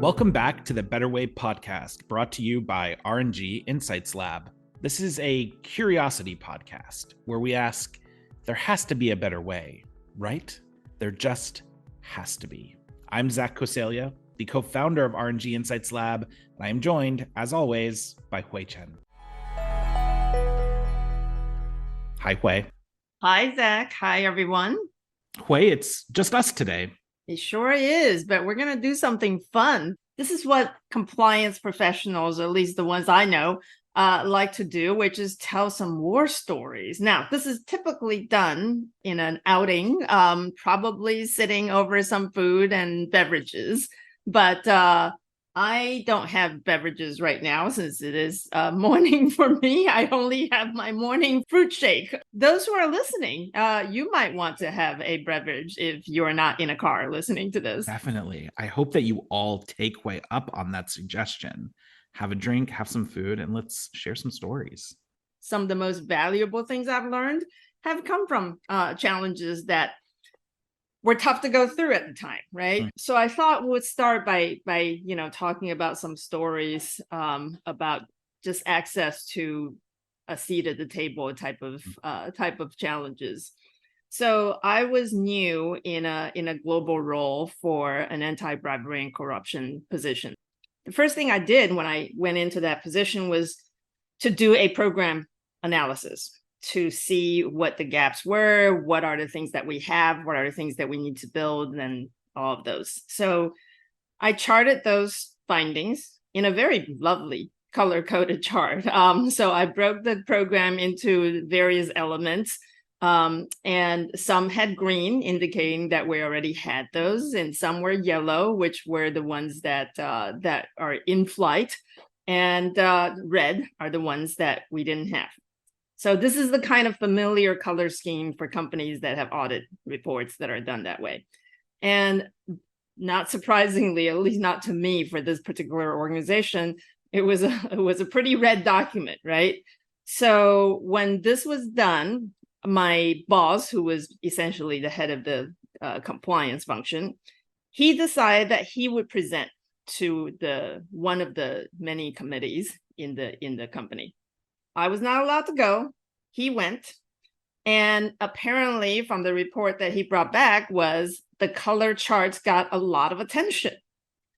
Welcome back to the Better Way podcast, brought to you by R&G Insights Lab. This is a curiosity podcast where we ask, there has to be a better way, right? There just has to be. I'm Zach Coseglia, the co-founder of R&G Insights Lab, and I am joined, as always, by Chen. Hi, Hui. Hi, Zach. Hi, everyone. Hui, it's just us today. It sure is, but we're going to do something fun. This is what compliance professionals, or at least the ones I know, like to do, which is tell some war stories. Now, this is typically done in an outing, probably sitting over some food and beverages. But I don't have beverages right now since it is morning for me. I only have my morning fruit shake. Those who are listening, you might want to have a beverage if you're not in a car listening to this. Definitely. I hope that you all take way up on that suggestion. Have a drink, have some food, and let's share some stories. Some of the most valuable things I've learned have come from challenges that were tough to go through at the time, right? So I thought we'd start by talking about some stories about just access to a seat at the table type of challenges. So I was new in a global role for an anti-bribery and corruption position. The first thing I did when I went into that position was to do a program analysis, to see what the gaps were, what are the things that we have, what are the things that we need to build, and all of those. So I charted those findings in a very lovely color-coded chart. So I broke the program into various elements, and some had green, indicating that we already had those, and some were yellow, which were the ones that are in flight, and red are the ones that we didn't have. So this is the kind of familiar color scheme for companies that have audit reports that are done that way. And not surprisingly, at least not to me for this particular organization, it was a pretty red document, right? So when this was done, my boss, who was essentially the head of the compliance function, he decided that he would present to one of the many committees in the company. I was not allowed to go. He went. And apparently from the report that he brought back was the color charts got a lot of attention.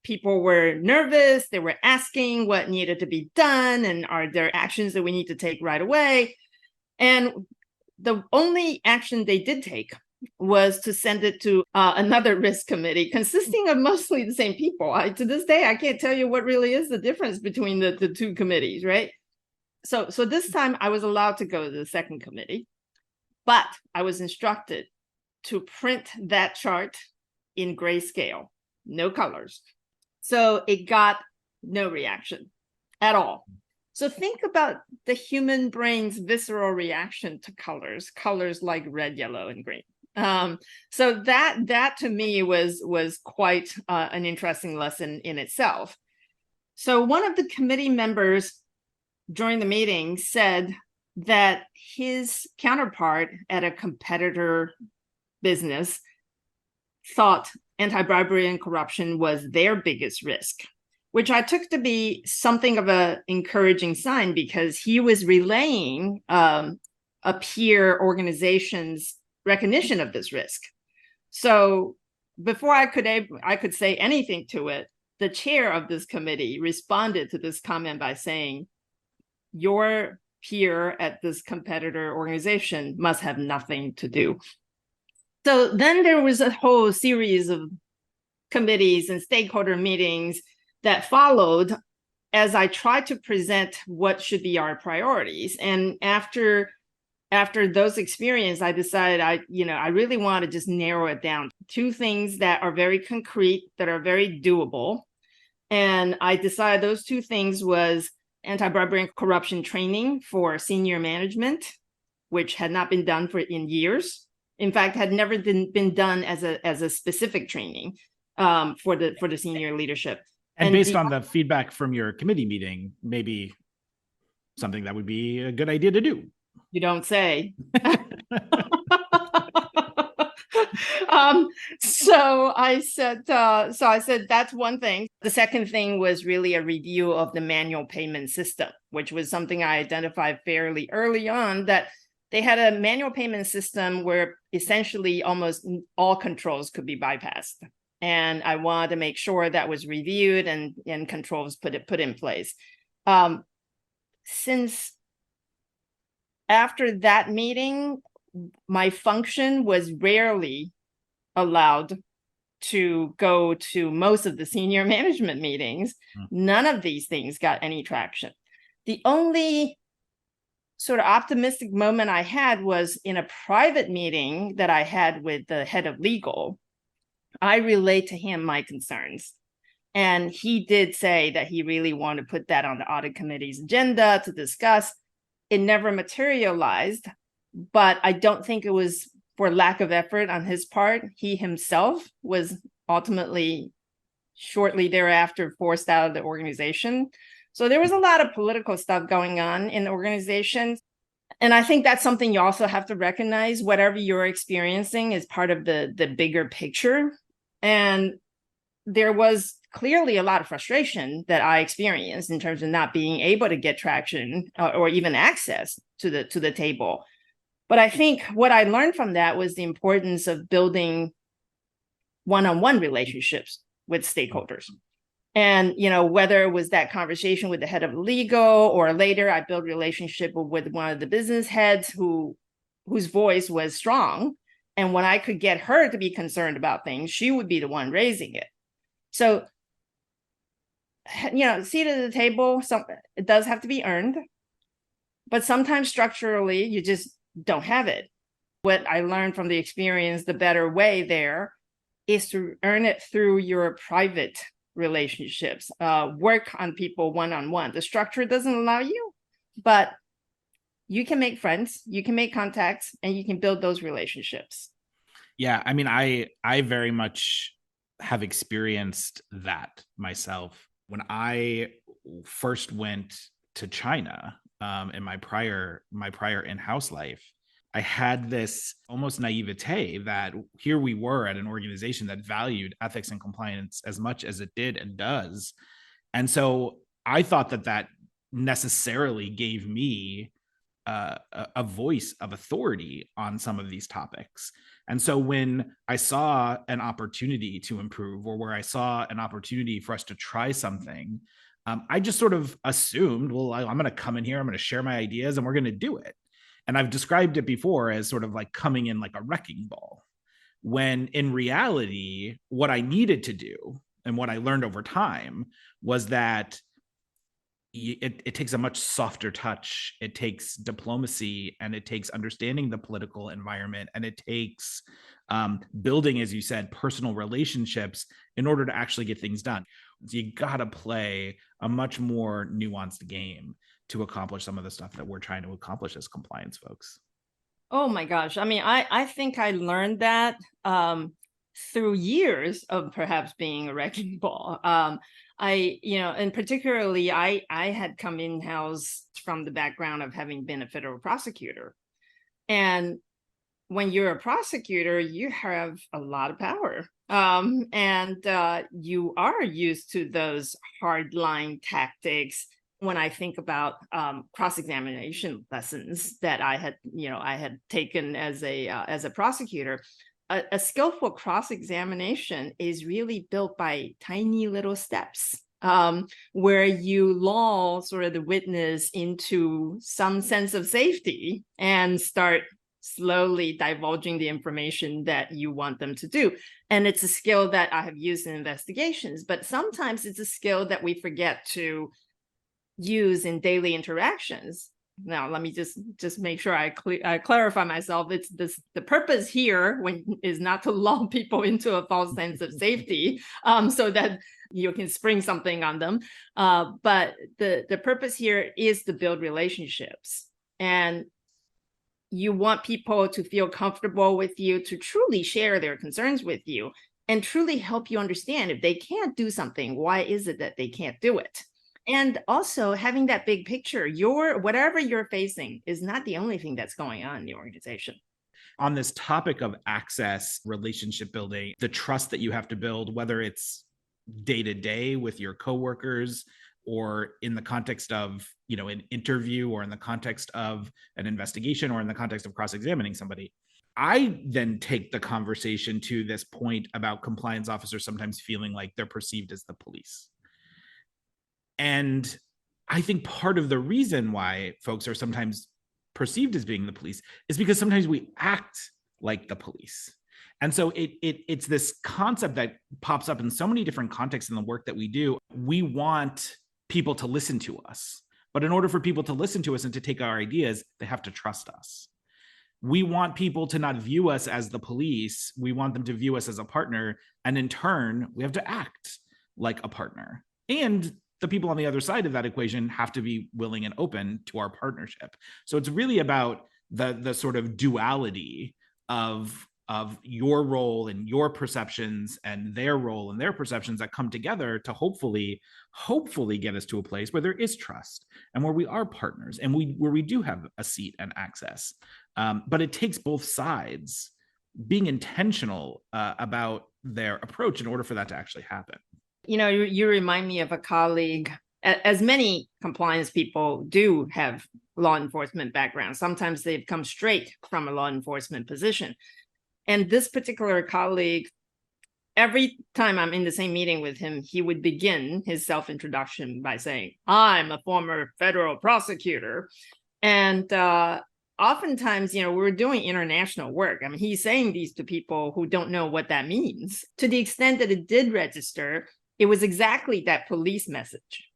People were nervous. They were asking what needed to be done and are there actions that we need to take right away. And the only action they did take was to send it to another risk committee consisting of mostly the same people. To this day, I can't tell you what really is the difference between the two committees, right? So this time I was allowed to go to the second committee, but I was instructed to print that chart in grayscale, no colors. So it got no reaction at all. So think about the human brain's visceral reaction to colors like red, yellow, and green. So that to me was quite an interesting lesson in itself. So one of the committee members during the meeting said that his counterpart at a competitor business thought anti-bribery and corruption was their biggest risk, which I took to be something of an encouraging sign because he was relaying a peer organization's recognition of this risk. So before I could say anything to it, the chair of this committee responded to this comment by saying, your peer at this competitor organization must have nothing to do. So then there was a whole series of committees and stakeholder meetings that followed as I tried to present what should be our priorities. And after those experiences, I decided I really want to just narrow it down. Two things that are very concrete, that are very doable. And I decided those two things was anti-bribery and corruption training for senior management, which had not been done in years. In fact, had never been done as a specific training for the senior leadership. And based on the feedback from your committee meeting, maybe something that would be a good idea to do. You don't say. So I said, that's one thing. The second thing was really a review of the manual payment system, which was something I identified fairly early on, that they had a manual payment system where essentially almost all controls could be bypassed. And I wanted to make sure that was reviewed and controls put in place. Since after that meeting, my function was rarely allowed to go to most of the senior management meetings. None of these things got any traction. The only sort of optimistic moment I had was in a private meeting that I had with the head of legal. I relayed to him my concerns. And he did say that he really wanted to put that on the audit committee's agenda to discuss. It never materialized, but I don't think it was for lack of effort on his part. He himself was ultimately shortly thereafter forced out of the organization. So there was a lot of political stuff going on in the organization. And I think that's something you also have to recognize. Whatever you're experiencing is part of the bigger picture. And there was clearly a lot of frustration that I experienced in terms of not being able to get traction or even access to the table. But I think what I learned from that was the importance of building one-on-one relationships with stakeholders. And, whether it was that conversation with the head of legal, or later I built a relationship with one of the business heads whose voice was strong. And when I could get her to be concerned about things, she would be the one raising it. So, seat at the table, it does have to be earned. But sometimes structurally, you just don't have it. What I learned from the experience, the better way there is to earn it through your private relationships, work on people one-on-one. The structure doesn't allow you, but you can make friends, you can make contacts, and you can build those relationships. Yeah, I mean, I very much have experienced that myself. When I first went to China, in my prior in-house life, I had this almost naivete that here we were at an organization that valued ethics and compliance as much as it did and does. And so I thought that necessarily gave me a voice of authority on some of these topics. And so when I saw an opportunity to improve, or where I saw an opportunity for us to try something, I just sort of assumed, well, I'm going to come in here, I'm going to share my ideas, and we're going to do it. And I've described it before as sort of like coming in like a wrecking ball, when in reality, what I needed to do and what I learned over time was that it takes a much softer touch. It takes diplomacy, and it takes understanding the political environment, and it takes building, as you said, personal relationships in order to actually get things done. You got to play a much more nuanced game to accomplish some of the stuff that we're trying to accomplish as compliance folks. Oh my gosh. I mean, I think I learned that through years of perhaps being a wrecking ball. And particularly I had come in-house from the background of having been a federal prosecutor. And when you're a prosecutor, you have a lot of power. And you are used to those hardline tactics. When I think about cross-examination lessons that I had taken as a prosecutor, a skillful cross-examination is really built by tiny little steps, where you lull sort of the witness into some sense of safety and start slowly divulging the information that you want them to do. And it's a skill that I have used in investigations, but sometimes it's a skill that we forget to use in daily interactions. Now, let me just make sure I clarify myself. It's the purpose here is not to lull people into a false sense of safety, so that you can spring something on them. But the purpose here is to build relationships, and you want people to feel comfortable with you, to truly share their concerns with you, and truly help you understand if they can't do something, why is it that they can't do it? And also having that big picture, whatever you're facing is not the only thing that's going on in the organization. On this topic of access, relationship building, the trust that you have to build, whether it's day to day with your coworkers or in the context of, an interview or in the context of an investigation or in the context of cross-examining somebody. I then take the conversation to this point about compliance officers sometimes feeling like they're perceived as the police. And I think part of the reason why folks are sometimes perceived as being the police is because sometimes we act like the police. And so it's this concept that pops up in so many different contexts in the work that we do. We want people to listen to us. But in order for people to listen to us and to take our ideas, they have to trust us. We want people to not view us as the police. We want them to view us as a partner. And in turn, we have to act like a partner. And the people on the other side of that equation have to be willing and open to our partnership. So it's really about the sort of duality of your role and your perceptions and their role and their perceptions that come together to hopefully get us to a place where there is trust and where we are partners and where we do have a seat and access. But it takes both sides being intentional about their approach in order for that to actually happen. You remind me of a colleague, as many compliance people do have law enforcement backgrounds. Sometimes they've come straight from a law enforcement position. And this particular colleague, every time I'm in the same meeting with him, he would begin his self-introduction by saying, I'm a former federal prosecutor. And oftentimes, we're doing international work. I mean, he's saying these to people who don't know what that means. To the extent that it did register, it was exactly that police message.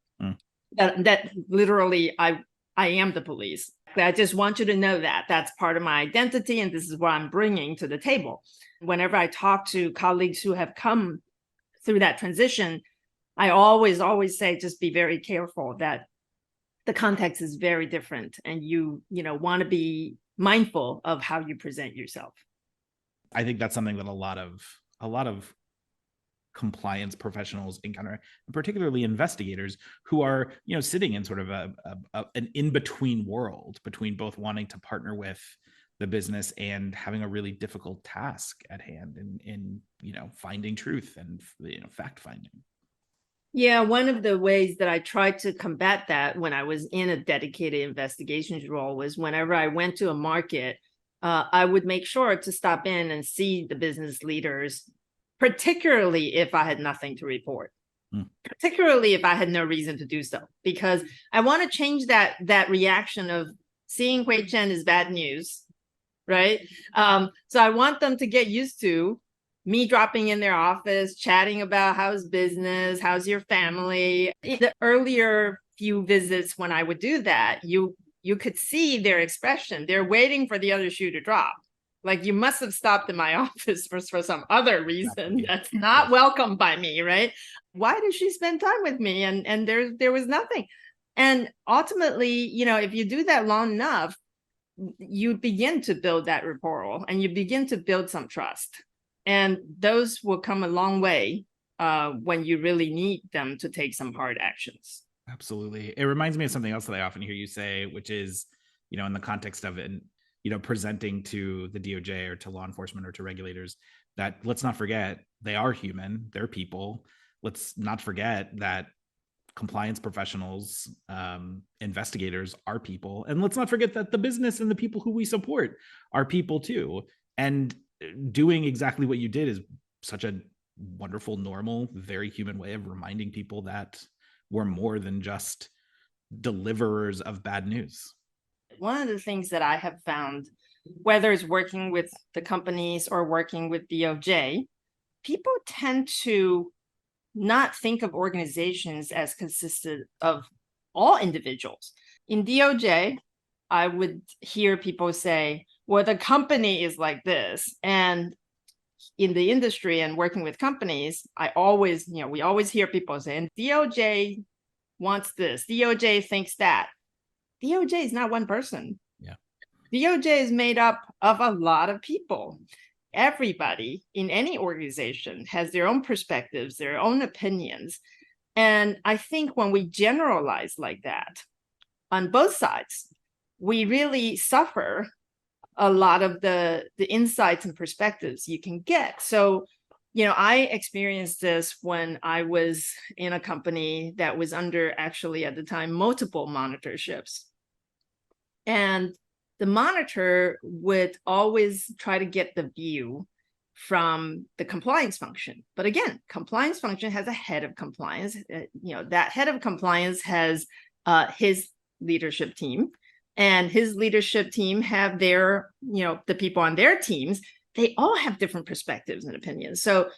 That literally, I am the police. I just want you to know that that's part of my identity, and this is what I'm bringing to the table. Whenever I talk to colleagues who have come through that transition, I always say, just be very careful that the context is very different, and you want to be mindful of how you present yourself. I think that's something that a lot of compliance professionals encounter, and particularly investigators who are, sitting in sort of an in-between world between both wanting to partner with the business and having a really difficult task at hand in finding truth and fact finding. Yeah, one of the ways that I tried to combat that when I was in a dedicated investigations role was whenever I went to a market, I would make sure to stop in and see the business leaders, particularly if I had nothing to report, particularly if I had no reason to do so, because I want to change that reaction of seeing Hui Chen is bad news, right? So I want them to get used to me dropping in their office, chatting about how's business, how's your family. In the earlier few visits when I would do that, you could see their expression. They're waiting for the other shoe to drop. Like, you must have stopped in my office for some other reason that's not welcome by me, right? Why did she spend time with me? And there was nothing. And ultimately, if you do that long enough, you begin to build that rapport and you begin to build some trust. And those will come a long way when you really need them to take some hard actions. Absolutely. It reminds me of something else that I often hear you say, which is, in the context of it, presenting to the DOJ or to law enforcement or to regulators, that let's not forget they are human, they're people. Let's not forget that compliance professionals, investigators are people. And let's not forget that the business and the people who we support are people too. And doing exactly what you did is such a wonderful, normal, very human way of reminding people that we're more than just deliverers of bad news. One of the things that I have found, whether it's working with the companies or working with DOJ, people tend to not think of organizations as consistent of all individuals. In DOJ, I would hear people say, well, the company is like this. And in the industry and working with companies, we always hear people saying, DOJ wants this, DOJ thinks that. DOJ is not one person. Yeah. DOJ is made up of a lot of people. Everybody in any organization has their own perspectives, their own opinions. And I think when we generalize like that on both sides, we really suffer a lot of the insights and perspectives you can get. So, I experienced this when I was in a company that was under, actually at the time, multiple monitorships. And the monitor would always try to get the view from the compliance function. But again, compliance function has a head of compliance. That head of compliance has his leadership team, and his leadership team have their, the people on their teams. They all have different perspectives and opinions. So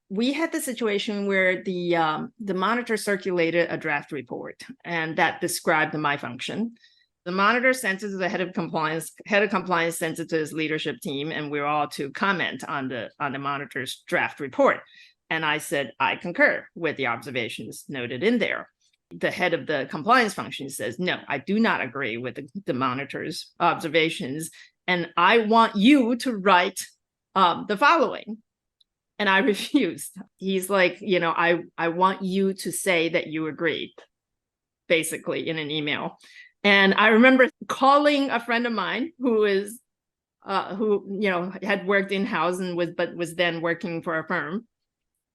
we had the situation where the monitor circulated a draft report, and that described the my function. The monitor sent it to the head of compliance. Head of compliance sent it to his leadership team, and we're all to comment on the monitor's draft report. And I said, I concur with the observations noted in there. The head of the compliance function says, no, I do not agree with the monitor's observations, and I want you to write the following. And I refused. He's like, I want you to say that you agree, basically, in an email. And I remember calling a friend of mine who had worked in-house and was then working for a firm,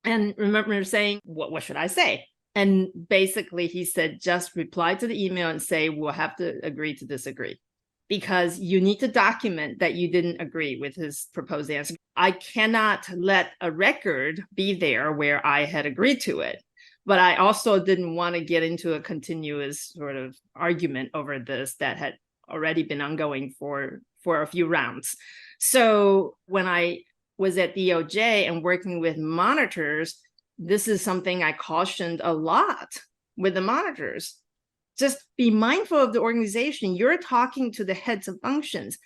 and remember saying, what should I say? And basically he said, just reply to the email and say, we'll have to agree to disagree, because you need to document that you didn't agree with his proposed answer. I cannot let a record be there where I had agreed to it. But I also didn't want to get into a continuous sort of argument over this that had already been ongoing for a few rounds. So when I was at DOJ and working with monitors, this is something I cautioned a lot with the monitors. Just be mindful of the organization. You're talking to the heads of functions,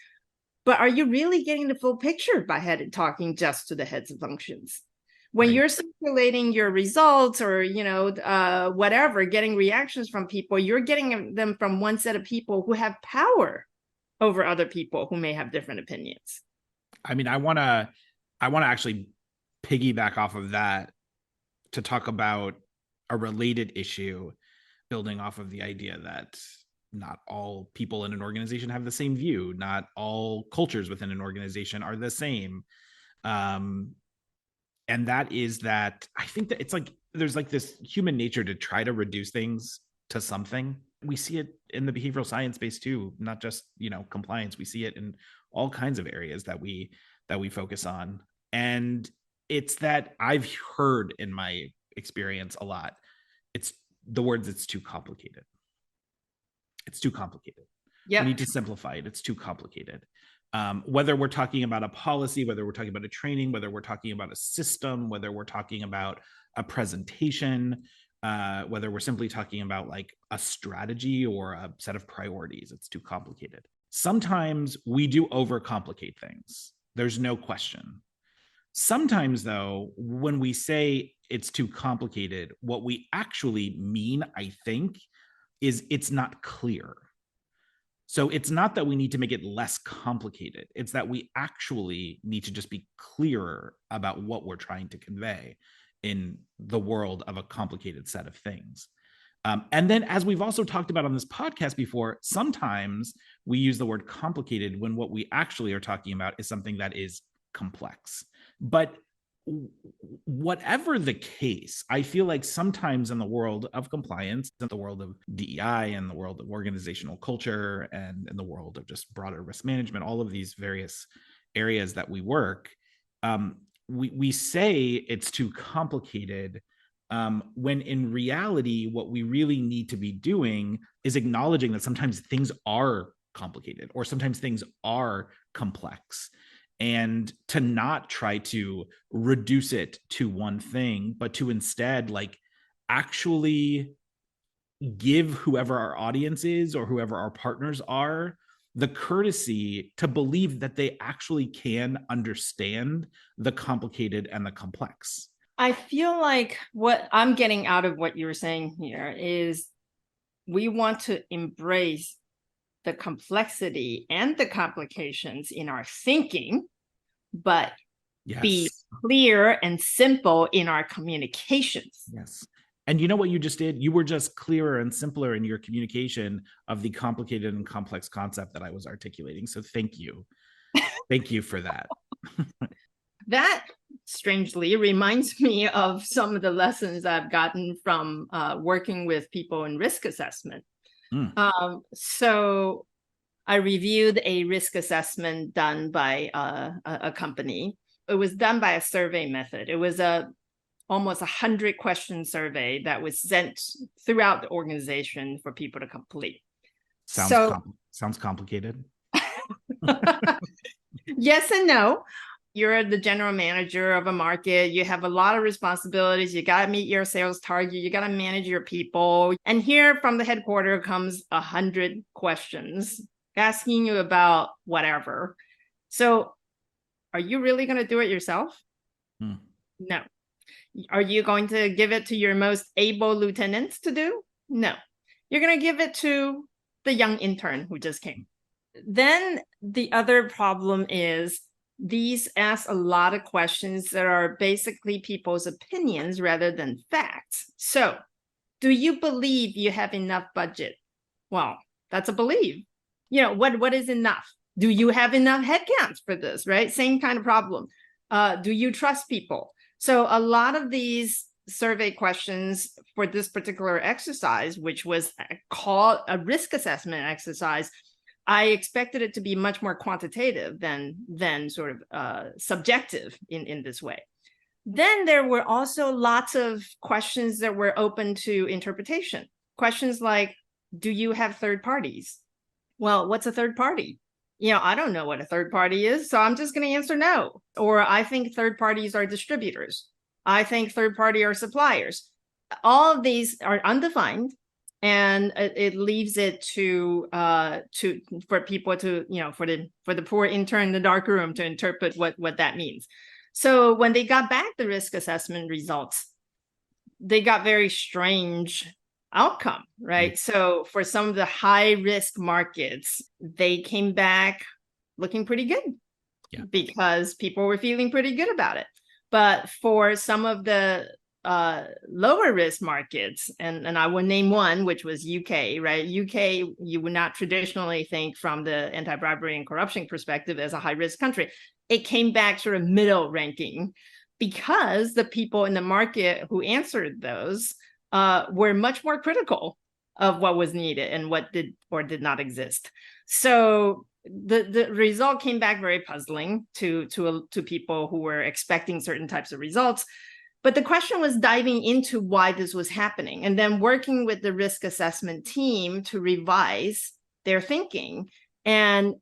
but are you really getting the full picture by talking just to the heads of functions? When you're circulating your results or, whatever, getting reactions from people, you're getting them from one set of people who have power over other people who may have different opinions. I mean, I want to actually piggyback off of that to talk about a related issue, building off of the idea that not all people in an organization have the same view. Not all cultures within an organization are the same. And that is that I think that it's like there's like this human nature to try to reduce things to something. We see it in the behavioral science space too, not just, compliance. We see it in all kinds of areas that we focus on. And it's that I've heard in my experience a lot. It's the words, it's too complicated. It's too complicated. Yep. We need to simplify it. It's too complicated. Whether we're talking about a policy, whether we're talking about a training, whether we're talking about a system, whether we're talking about a presentation, whether we're simply talking about like a strategy or a set of priorities, it's too complicated. Sometimes we do overcomplicate things. There's no question. Sometimes, though, when we say it's too complicated, what we actually mean, I think, is it's not clear. So it's not that we need to make it less complicated. It's that we actually need to just be clearer about what we're trying to convey in the world of a complicated set of things. And then, as we've also talked about on this podcast before, sometimes we use the word complicated when what we actually are talking about is something that is complex. But whatever the case, I feel like sometimes in the world of compliance, in the world of DEI, and the world of organizational culture, and in the world of just broader risk management, all of these various areas that we work, we say it's too complicated, when in reality, what we really need to be doing is acknowledging that sometimes things are complicated or sometimes things are complex. And to not try to reduce it to one thing, but to instead like actually give whoever our audience is or whoever our partners are the courtesy to believe that they actually can understand the complicated and the complex. I feel like what I'm getting out of what you're saying here is we want to embrace the complexity and the complications in our thinking, but be clear and simple in our communications. Yes. And you know what you just did? You were just clearer and simpler in your communication of the complicated and complex concept that I was articulating. So thank you. Thank you for that. That strangely reminds me of some of the lessons I've gotten from working with people in risk assessment. So I reviewed a risk assessment done by a company. It was done by a survey method. It was almost 100 question survey that was sent throughout the organization for people to complete. Sounds complicated. Yes and no. You're the general manager of a market. You have a lot of responsibilities. You got to meet your sales target. You got to manage your people. And here from the headquarters comes 100 questions asking you about whatever. So are you really going to do it yourself? No. Are you going to give it to your most able lieutenants to do? No. You're going to give it to the young intern who just came. Then the other problem is these ask a lot of questions that are basically people's opinions rather than facts. So, do you believe you have enough budget? Well, that's a believe. What is enough? Do you have enough headcounts for this, right? Same kind of problem. Do you trust people? So a lot of these survey questions for this particular exercise, which was called a risk assessment exercise, I expected it to be much more quantitative than sort of subjective in this way. Then there were also lots of questions that were open to interpretation. Questions like, do you have third parties? Well, what's a third party? I don't know what a third party is, so I'm just going to answer no. Or I think third parties are distributors. I think third party are suppliers. All of these are undefined. And it leaves it for people to, for the poor intern in the dark room to interpret what that means. So when they got back the risk assessment results, they got very strange outcome, right? So for some of the high risk markets, they came back looking pretty good because people were feeling pretty good about it. But for some of the lower risk markets, and I will name one, which was UK, right? UK, you would not traditionally think from the anti-bribery and corruption perspective as a high risk country. It came back sort of middle ranking because the people in the market who answered those were much more critical of what was needed and what did or did not exist. So the result came back very puzzling to people who were expecting certain types of results. But the question was diving into why this was happening and then working with the risk assessment team to revise their thinking. And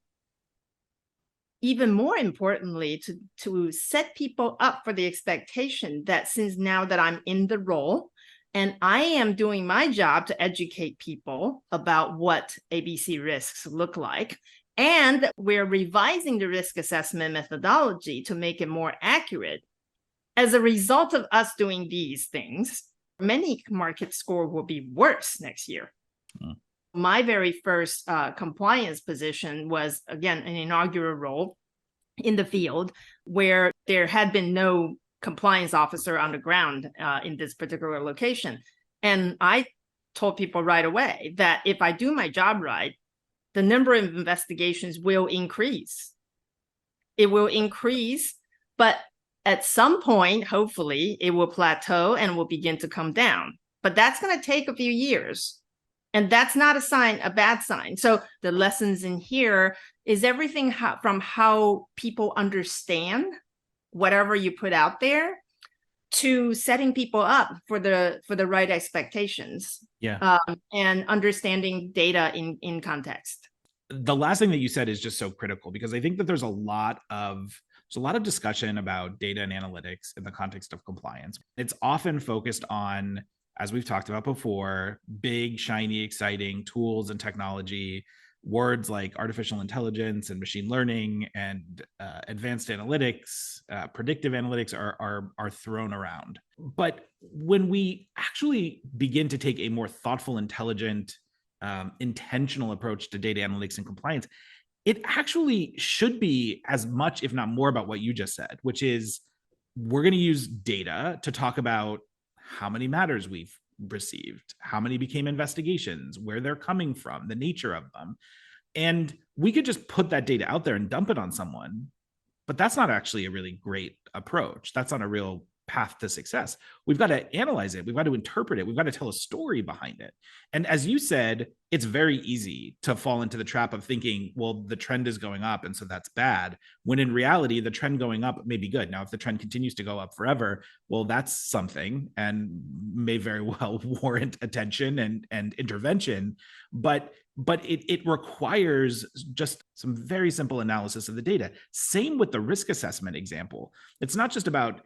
even more importantly, to set people up for the expectation that since now that I'm in the role and I am doing my job to educate people about what ABC risks look like, and we're revising the risk assessment methodology to make it more accurate. As a result of us doing these things, many market score will be worse next year. My very first compliance position was, again, an inaugural role in the field where there had been no compliance officer on the ground in this particular location. And I told people right away that if I do my job right, the number of investigations will increase. It will increase, but at some point, hopefully, it will plateau and will begin to come down. But that's going to take a few years. And that's not a bad sign. So the lessons in here is everything from how people understand whatever you put out there to setting people up for the right expectations. And understanding data in context. The last thing that you said is just so critical because I think that there's a lot of discussion about data and analytics in the context of compliance. It's often focused on, as we've talked about before, big, shiny, exciting tools and technology. Words like artificial intelligence and machine learning and advanced analytics, predictive analytics are thrown around. But when we actually begin to take a more thoughtful, intelligent, intentional approach to data analytics and compliance, it actually should be as much, if not more, about what you just said, which is we're going to use data to talk about how many matters we've received, how many became investigations, where they're coming from, the nature of them. And we could just put that data out there and dump it on someone, but that's not actually a really great approach. That's not a real path to success. We've got to analyze it. We've got to interpret it. We've got to tell a story behind it. And as you said, it's very easy to fall into the trap of thinking, well, the trend is going up, and so that's bad. When in reality, the trend going up may be good. Now, if the trend continues to go up forever, well, that's something and may very well warrant attention and intervention. But it requires just some very simple analysis of the data. Same with the risk assessment example. It's not just about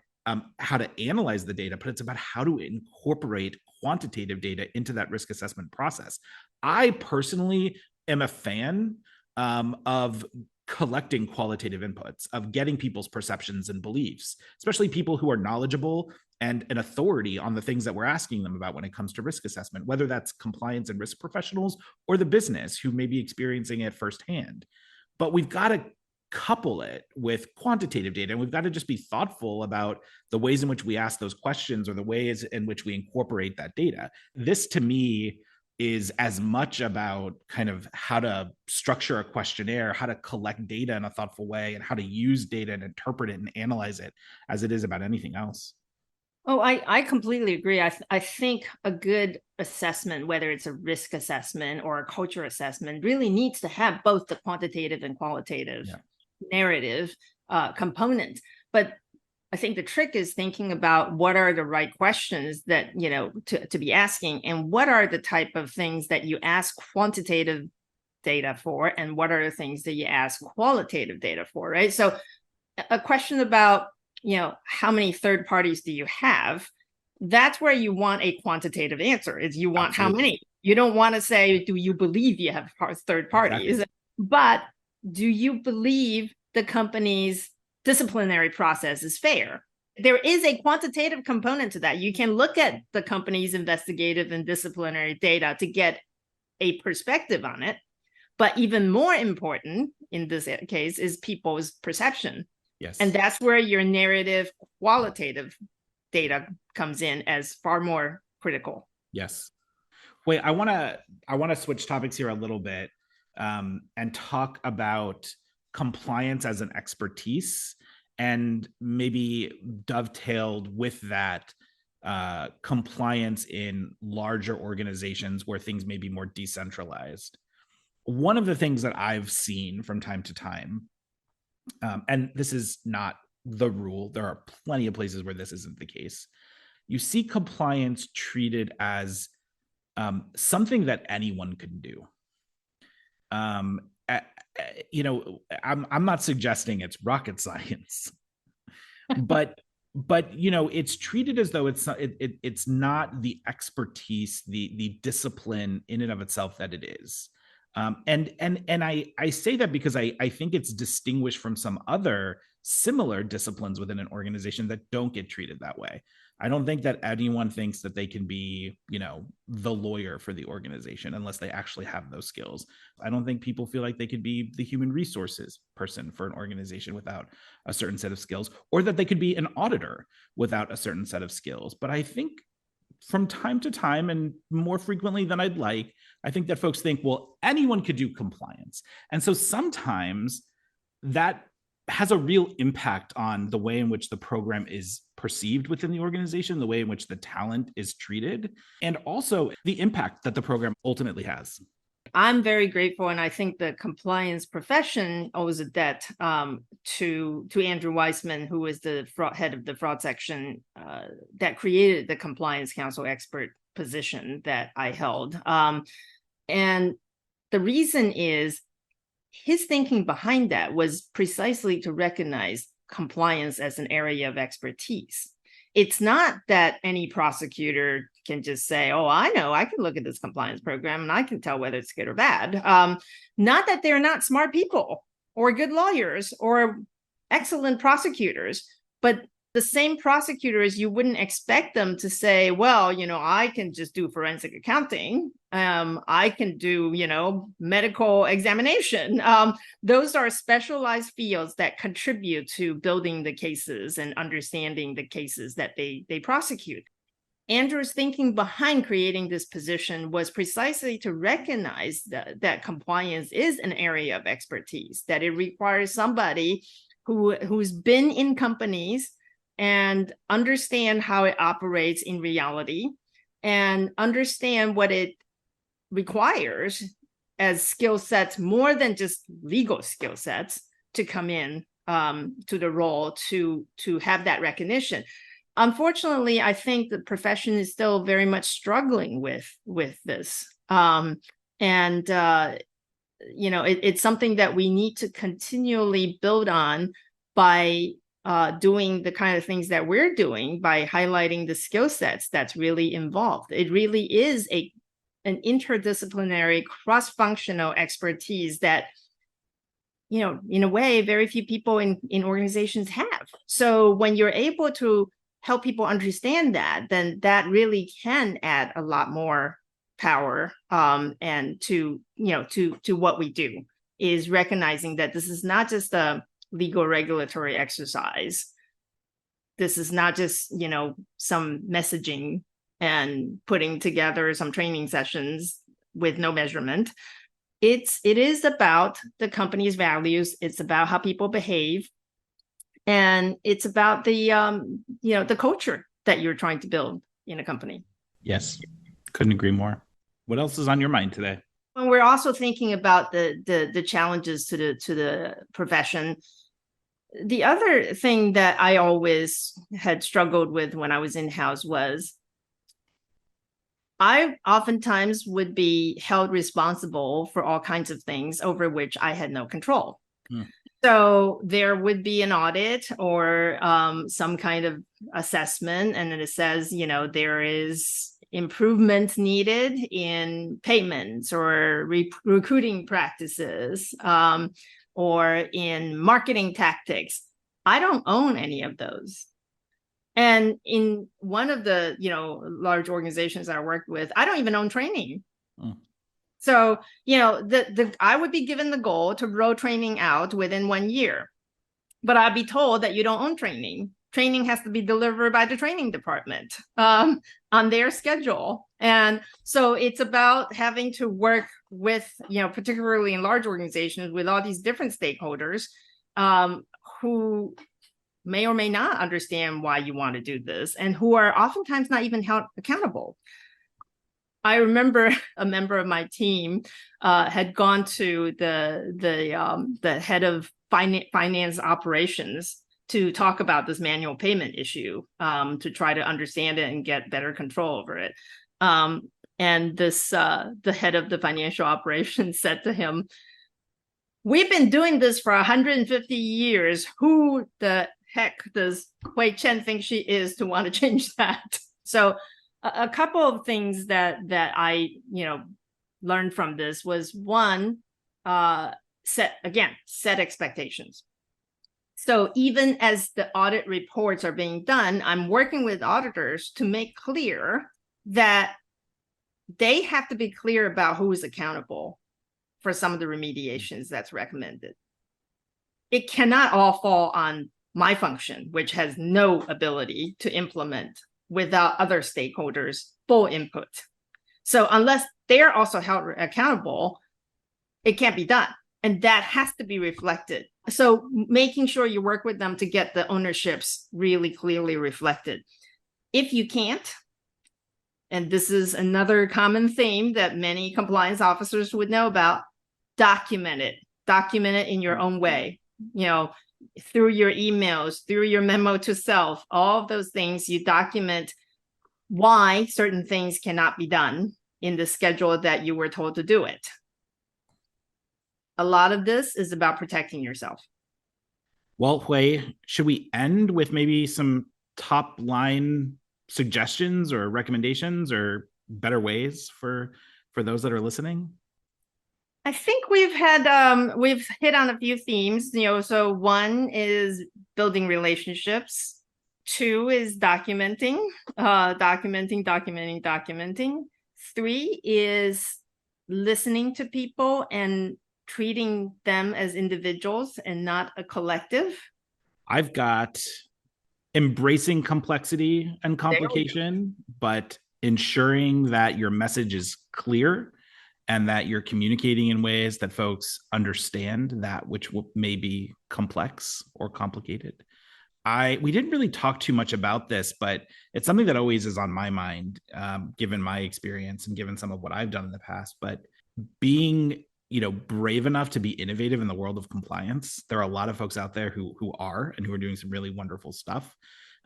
how to analyze the data, but it's about how to incorporate quantitative data into that risk assessment process. I personally am a fan of collecting qualitative inputs, of getting people's perceptions and beliefs, especially people who are knowledgeable and an authority on the things that we're asking them about when it comes to risk assessment, whether that's compliance and risk professionals or the business who may be experiencing it firsthand. But we've got to couple it with quantitative data, and we've got to just be thoughtful about the ways in which we ask those questions or the ways in which we incorporate that data. This, to me, is as much about kind of how to structure a questionnaire, how to collect data in a thoughtful way, and how to use data and interpret it and analyze it as it is about anything else. Oh, I completely agree. I think a good assessment, whether it's a risk assessment or a culture assessment, really needs to have both the quantitative and qualitative narrative component. But I think the trick is thinking about what are the right questions that, to be asking, and what are the type of things that you ask quantitative data for, and what are the things that you ask qualitative data for, right? So a question about, how many third parties do you have? That's where you want a quantitative answer, is you want Absolutely. How many. You don't want to say, do you believe you have third parties? Exactly. But do you believe the company's disciplinary process is fair? There is a quantitative component to that. You can look at the company's investigative and disciplinary data to get a perspective on it. But even more important in this case is people's perception. Yes. And that's where your narrative qualitative data comes in as far more critical. Yes. Wait, I want to switch topics here a little bit and talk about compliance as an expertise, and maybe dovetailed with that compliance in larger organizations where things may be more decentralized. One of the things that I've seen from time to time, and this is not the rule, there are plenty of places where this isn't the case. You see compliance treated as something that anyone can do. I'm not suggesting it's rocket science, but it's treated as though it's not the expertise, the discipline in and of itself that it is. And I say that because I think it's distinguished from some other similar disciplines within an organization that don't get treated that way. I don't think that anyone thinks that they can be, the lawyer for the organization unless they actually have those skills. I don't think people feel like they could be the human resources person for an organization without a certain set of skills, or that they could be an auditor without a certain set of skills. But I think from time to time, and more frequently than I'd like, I think that folks think, well, anyone could do compliance. And so sometimes that has a real impact on the way in which the program is perceived within the organization, the way in which the talent is treated, and also the impact that the program ultimately has. I'm very grateful, and I think the compliance profession owes a debt to Andrew Weissman, who was the head of the fraud section that created the compliance counsel expert position that I held. And the reason is his thinking behind that was precisely to recognize compliance as an area of expertise. It's not that any prosecutor can just say, oh, I know, I can look at this compliance program and I can tell whether it's good or bad. Not that they're not smart people or good lawyers or excellent prosecutors, but the same prosecutors, you wouldn't expect them to say, well, I can just do forensic accounting. I can do, medical examination. Those are specialized fields that contribute to building the cases and understanding the cases that they prosecute. Andrew's thinking behind creating this position was precisely to recognize that compliance is an area of expertise, that it requires somebody who's been in companies and understand how it operates in reality and understand what it requires as skill sets, more than just legal skill sets, to come in to the role to have that recognition. Unfortunately, I think the profession is still very much struggling with this. It's something that we need to continually build on by doing the kind of things that we're doing, by highlighting the skill sets that's really involved. It really is an interdisciplinary, cross-functional expertise that, in a way, very few people in organizations have. So when you're able to help people understand that, then that really can add a lot more power and to what we do, is recognizing that this is not just a legal regulatory exercise. This is not just some messaging and putting together some training sessions with no measurement. It is about the company's values. It's about how people behave. And it's about the culture that you're trying to build in a company. Yes, couldn't agree more. What else is on your mind today? And we're also thinking about the challenges to the profession. The other thing that I always had struggled with when I was in-house was I oftentimes would be held responsible for all kinds of things over which I had no control. So there would be an audit or some kind of assessment, and then it says, there is improvement needed in payments or recruiting practices or in marketing tactics. I don't own any of those. And in one of the large organizations I worked with, I don't even own training. So, I would be given the goal to roll training out within 1 year, but I'd be told that you don't own training. Training has to be delivered by the training department on their schedule. And so it's about having to work with, particularly in large organizations, with all these different stakeholders who may or may not understand why you want to do this and who are oftentimes not even held accountable. I remember a member of my team had gone to the head of finance operations to talk about this manual payment issue, to try to understand it and get better control over it. And the head of the financial operations said to him, "We've been doing this for 150 years. Who the heck does Chen think she is to want to change that?" So a couple of things that I learned from this was, one, set expectations. So even as the audit reports are being done, I'm working with auditors to make clear that they have to be clear about who is accountable for some of the remediations that's recommended. It cannot all fall on my function, which has no ability to implement without other stakeholders' full input. So unless they're also held accountable, it can't be done. And that has to be reflected. So making sure you work with them to get the ownerships really clearly reflected. If you can't, and this is another common theme that many compliance officers would know about, document it. Document it in your own way. Through your emails, through your memo to self, all of those things, you document why certain things cannot be done in the schedule that you were told to do it. A lot of this is about protecting yourself. Well, Hui, should we end with maybe some top line suggestions or recommendations or better ways for those that are listening? I think we've hit on a few themes, so one is building relationships. Two is documenting. 3 is listening to people and treating them as individuals and not a collective. I've got embracing complexity and complication, but ensuring that your message is clear and that you're communicating in ways that folks understand that which may be complex or complicated. We didn't really talk too much about this, but it's something that always is on my mind, given my experience and given some of what I've done in the past. But being, brave enough to be innovative in the world of compliance, there are a lot of folks out there who are and who are doing some really wonderful stuff.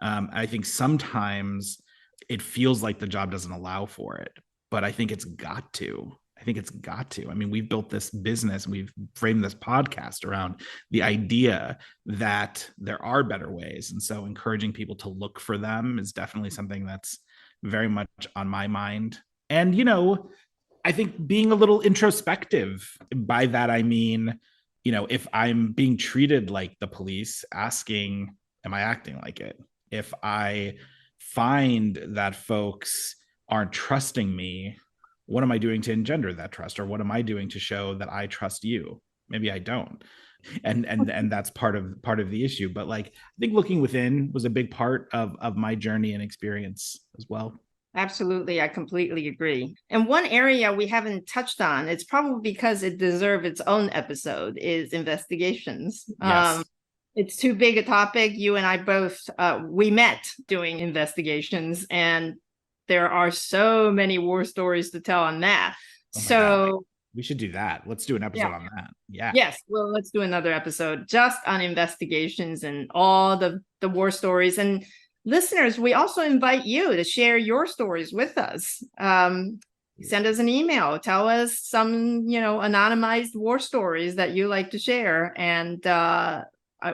I think sometimes it feels like the job doesn't allow for it, but I think it's got to. I mean, we've built this business, we've framed this podcast around the idea that there are better ways. And so encouraging people to look for them is definitely something that's very much on my mind. And, I think being a little introspective, by that, I mean, if I'm being treated like the police, asking, am I acting like it? If I find that folks aren't trusting me, what am I doing to engender that trust? Or what am I doing to show that I trust you? Maybe I don't. And that's part of the issue. But I think looking within was a big part of my journey and experience as well. Absolutely. I completely agree. And one area we haven't touched on, it's probably because it deserves its own episode, is investigations. Yes. It's too big a topic. You and I both, we met doing investigations, and there are so many war stories to tell on that. God. We should do that. Let's do an episode on that. Yeah. Yes. Well, let's do another episode just on investigations and all the war stories. And listeners, we also invite you to share your stories with us. Send us an email. Tell us some, anonymized war stories that you like to share. And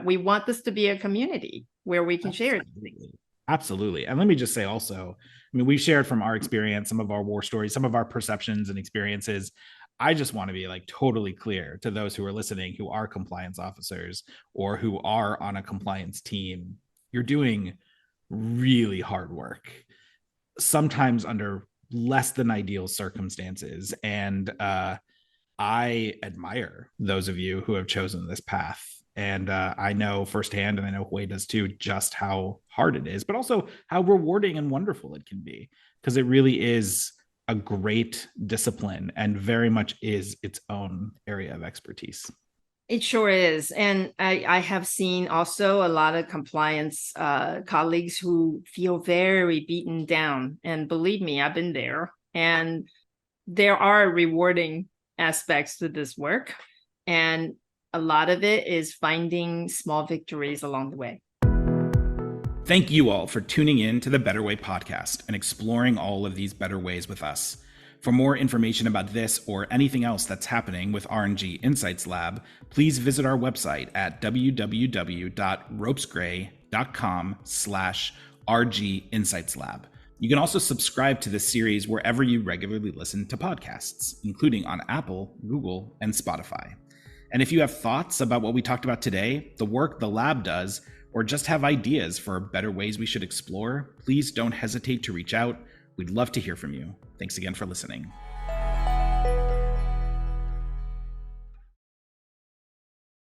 we want this to be a community where we can share things. Absolutely. And let me just say also, we've shared from our experience, some of our war stories, some of our perceptions and experiences. I just want to be totally clear to those who are listening, who are compliance officers or who are on a compliance team. You're doing really hard work, sometimes under less than ideal circumstances. And I admire those of you who have chosen this path. And I know firsthand, and I know Hui does too, just how hard it is, but also how rewarding and wonderful it can be, because it really is a great discipline and very much is its own area of expertise. It sure is. And I have seen also a lot of compliance colleagues who feel very beaten down. And believe me, I've been there. And there are rewarding aspects to this work. And a lot of it is finding small victories along the way. Thank you all for tuning in to the Better Way podcast and exploring all of these better ways with us. For more information about this or anything else that's happening with RNG Insights Lab, please visit our website at www.ropesgray.com/RG Insights Lab. You can also subscribe to this series wherever you regularly listen to podcasts, including on Apple, Google, and Spotify. And if you have thoughts about what we talked about today, the work the lab does, or just have ideas for better ways we should explore, please don't hesitate to reach out. We'd love to hear from you. Thanks again for listening.